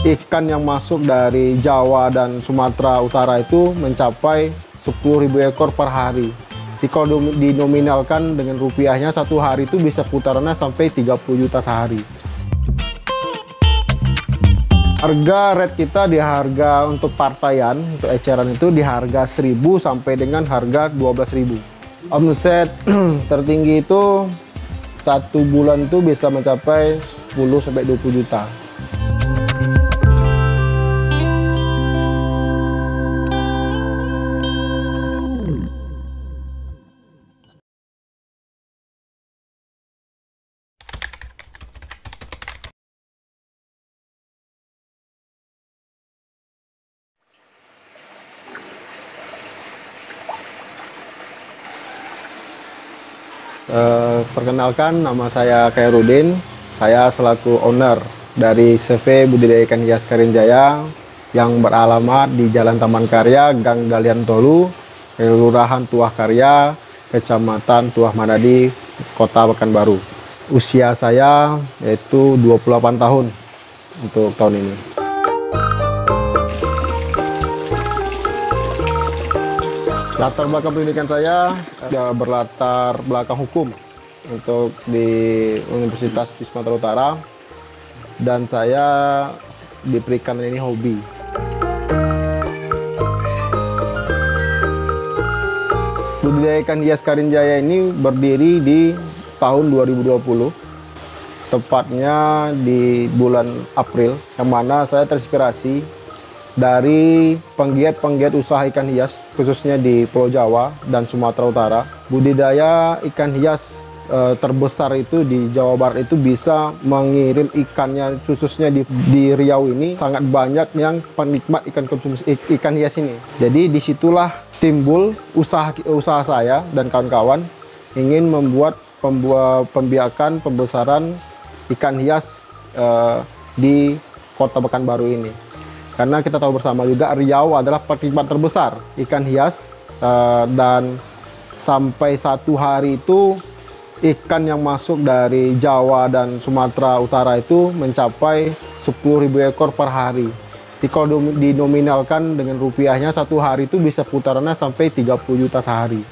ikan yang masuk dari Jawa dan Sumatera Utara itu mencapai 10.000 ekor per hari. Jadi kalau dinominalkan dengan rupiahnya, satu hari itu bisa putarannya sampai 30 juta sehari. Harga rate kita di harga untuk partaian, untuk eceran itu di harga 1.000 sampai dengan harga 12.000. Omset tertinggi itu satu bulan itu bisa mencapai 10 sampai 20 juta. Perkenalkan, nama saya Khairudin. Saya selaku owner dari CV Budidaya Ikan Hias Karinjaya yang beralamat di Jalan Taman Karya, Gang Galian Tolu, Kelurahan Tuah Karya, Kecamatan Tuah Manadi, Kota Pekanbaru. Usia saya yaitu 28 tahun untuk tahun ini. Latar belakang pendidikan saya berlatar belakang hukum untuk di Universitas di Sumatera Utara, dan saya di perikanan ini hobi. Budidaya Ikan Hias Karinjaya ini berdiri di tahun 2020, tepatnya di bulan April, yang mana saya terinspirasi dari penggiat usaha ikan hias, khususnya di Pulau Jawa dan Sumatera Utara. Budidaya ikan hias terbesar itu di Jawa Barat itu bisa mengirim ikannya, khususnya di Riau ini sangat banyak yang penikmat ikan konsumsi ikan hias ini. Jadi disitulah timbul usaha saya dan kawan-kawan ingin membuat pembiakan pembesaran ikan hias di Kota Pekanbaru ini. Karena kita tahu bersama juga Riau adalah penikmat terbesar ikan hias, dan sampai satu hari itu ikan yang masuk dari Jawa dan Sumatera Utara itu mencapai 10.000 ekor per hari. Jadi kalau dinominalkan dengan rupiahnya, satu hari itu bisa putarannya sampai 30 juta sehari.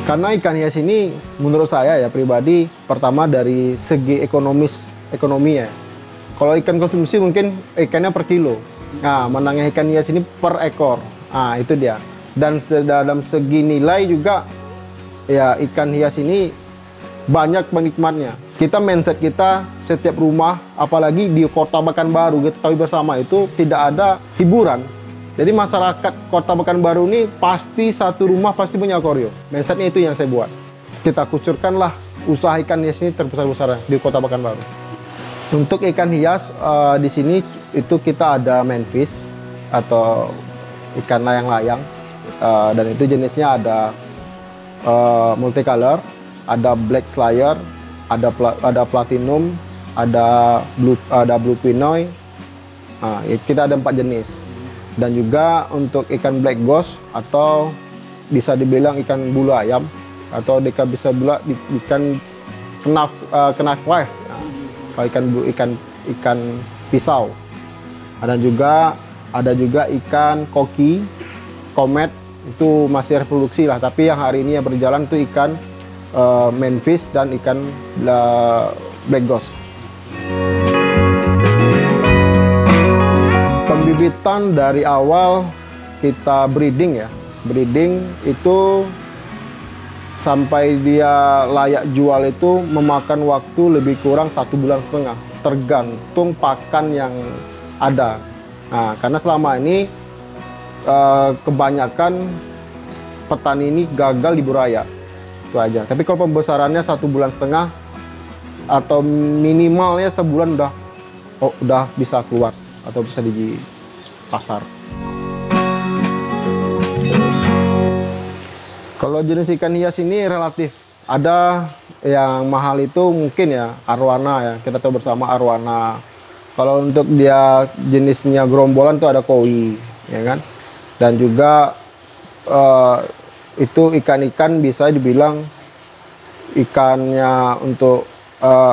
Karena ikan hias ini menurut saya ya pribadi, pertama dari segi ekonomi ya. Kalau ikan konsumsi mungkin ikannya per kilo. Nah, menangnya ikan hias ini per ekor. Nah, itu dia. Dan dalam segi nilai juga ya, ikan hias ini banyak penikmatnya. Mindset kita setiap rumah, apalagi di Kota Pekanbaru, kita tahu bersama itu tidak ada hiburan. Jadi masyarakat Kota Pekanbaru ini pasti satu rumah pasti punya akuarium. Mindsetnya itu yang saya buat. Kita kucurkanlah usaha ikan hias ini terbesar-besar di Kota Pekanbaru. Untuk ikan hias di sini itu kita ada manfish atau ikan layang-layang, dan itu jenisnya ada multicolor, ada black slayer, ada platinum, ada blue pinoy. Nah, kita ada 4 jenis. Dan juga untuk ikan black ghost, atau bisa dibilang ikan bulu ayam, atau bisa bilang ikan knife wife. Kalau ikan pisau. Ada juga ikan koki, komet, itu masih reproduksi lah. Tapi yang hari ini yang berjalan itu ikan manfish dan ikan black ghost. Pembibitan dari awal kita breeding ya. Breeding itu sampai dia layak jual itu memakan waktu lebih kurang 1,5 bulan, tergantung pakan yang ada. Nah, karena selama ini kebanyakan petani ini gagal di Buraya, itu aja. Tapi kalau pembesarannya 1,5 bulan atau minimalnya sebulan udah bisa keluar atau bisa di pasar. Kalau jenis ikan hias ini relatif, ada yang mahal itu mungkin ya arwana ya, kita tahu bersama arwana. Kalau untuk dia jenisnya gerombolan tuh ada koi, ya kan. Dan juga itu ikan-ikan bisa dibilang ikannya untuk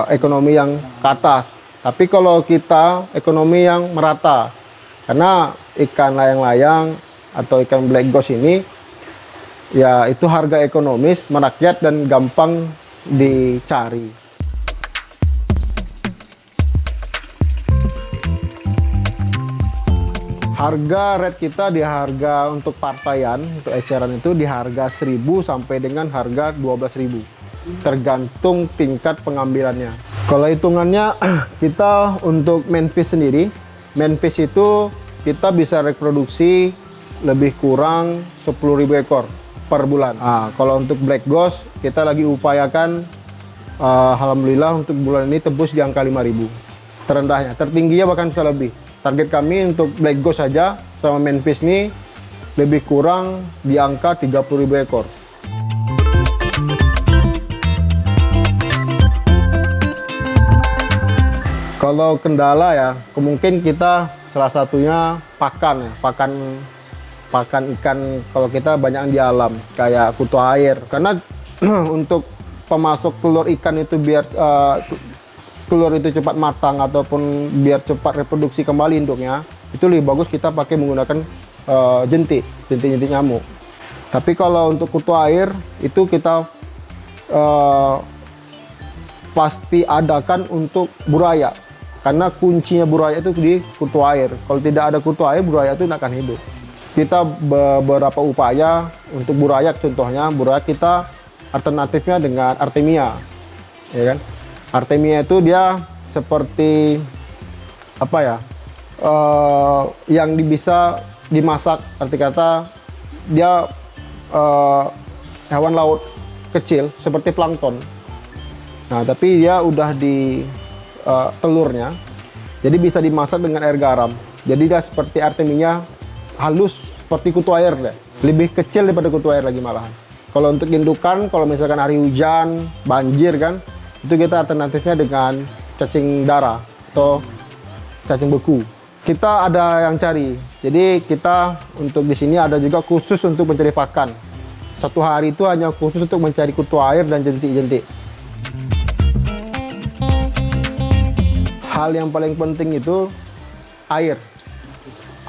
ekonomi yang ke atas. Tapi kalau kita ekonomi yang merata, karena ikan layang-layang atau ikan black ghost ini ya itu harga ekonomis, merakyat dan gampang dicari. Harga rate kita di harga untuk partaian, untuk eceran itu di harga 1.000 sampai dengan harga 12.000. Tergantung tingkat pengambilannya. Kalau hitungannya kita untuk main fish sendiri, main fish itu kita bisa reproduksi lebih kurang 10.000 ekor per bulan. Nah, kalau untuk black ghost kita lagi upayakan alhamdulillah untuk bulan ini tembus di angka 5.000. Terendahnya, tertingginya bahkan bisa lebih. Target kami untuk black ghost saja sama main fish ini lebih kurang di angka 30.000 ekor. Kalau kendala ya, kemungkinan kita salah satunya pakan ya, pakan ikan. Kalau kita banyak di alam kayak kutu air, karena untuk pemasok telur ikan itu biar telur itu cepat matang ataupun biar cepat reproduksi kembali induknya, itu lebih bagus kita pakai menggunakan jentik nyamuk. Tapi kalau untuk kutu air itu kita pasti adakan untuk buraya, karena kuncinya buraya itu di kutu air. Kalau tidak ada kutu air, buraya itu tidak akan hidup. Kita beberapa upaya untuk buraya, contohnya buraya kita alternatifnya dengan Artemia, ya kan? Artemia itu dia seperti apa ya, yang bisa dimasak, arti kata dia hewan laut kecil seperti plankton. Nah, tapi dia udah di telurnya, jadi bisa dimasak dengan air garam. Jadi dia seperti Artemia, halus seperti kutu air deh, lebih kecil daripada kutu air lagi malahan. Kalau untuk indukan, kalau misalkan hari hujan, banjir kan, itu kita alternatifnya dengan cacing darah atau cacing beku. Kita ada yang cari, jadi kita untuk di sini ada juga khusus untuk mencari pakan. Satu hari itu hanya khusus untuk mencari kutu air dan jentik-jentik. Hal yang paling penting itu air.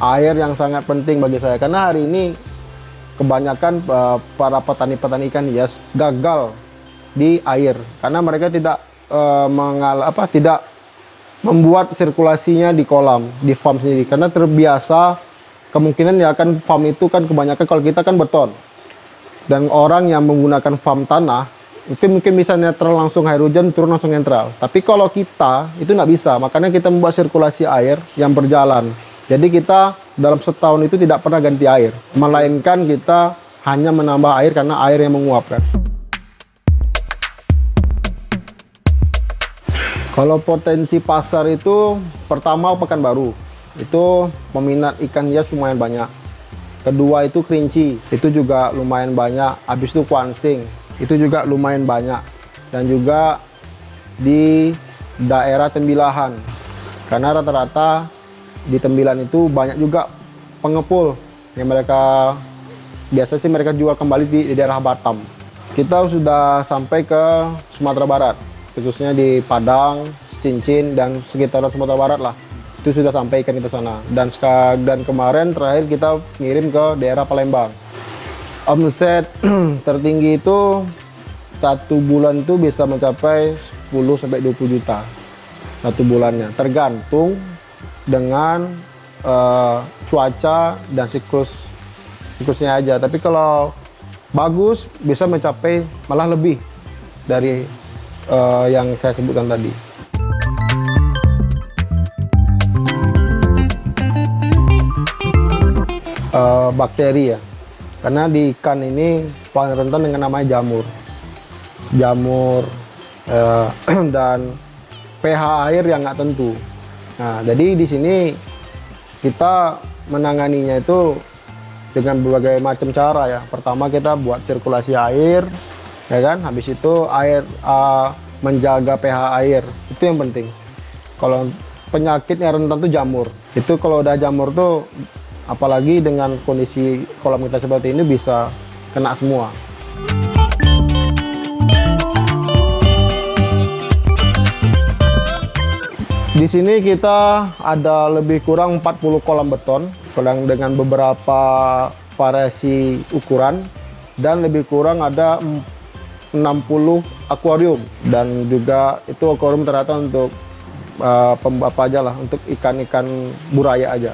Air yang sangat penting bagi saya, karena hari ini kebanyakan para petani-petani ikan hias gagal di air karena mereka tidak tidak membuat sirkulasinya di kolam, di farm sendiri, karena terbiasa. Kemungkinan ya kan farm itu kan kebanyakan, kalau kita kan beton, dan orang yang menggunakan farm tanah itu mungkin bisa netral langsung, air hujan turun langsung netral. Tapi kalau kita itu nggak bisa, makanya kita membuat sirkulasi air yang berjalan. Jadi kita dalam setahun itu tidak pernah ganti air, melainkan kita hanya menambah air karena air yang menguap kan. Kalau potensi pasar itu, pertama Pekanbaru, itu peminat ikan hias lumayan banyak. Kedua itu Kerinci, itu juga lumayan banyak. Habis itu Kuansing, itu juga lumayan banyak. Dan juga di daerah Tembilahan, karena rata-rata di Tembilan itu banyak juga pengepul yang mereka biasa sih mereka jual kembali di daerah Batam. Kita sudah sampai ke Sumatera Barat, khususnya di Padang, Cincin, dan sekitaran Sumatera Barat lah. Itu sudah sampai ikan itu sana. Dan kemarin terakhir kita ngirim ke daerah Palembang. Omset tertinggi itu satu bulan itu bisa mencapai 10-20 juta satu bulannya. Tergantung dengan cuaca dan siklusnya aja. Tapi kalau bagus bisa mencapai malah lebih dari yang saya sebutkan tadi. Bakteri ya, karena di ikan ini paling rentan dengan namanya jamur dan pH air yang nggak tentu. Nah, jadi di sini kita menanganinya itu dengan berbagai macam cara ya. Pertama kita buat sirkulasi air, ya kan. Habis itu air menjaga pH air, itu yang penting. Kalau penyakitnya rentan tuh jamur. Itu kalau udah jamur tuh, apalagi dengan kondisi kolam kita seperti ini, bisa kena semua. Di sini kita ada lebih kurang 40 kolam beton dengan beberapa variasi ukuran, dan lebih kurang ada 60 akuarium, dan juga itu akuarium ternyata untuk apa aja lah, untuk ikan-ikan buraya aja.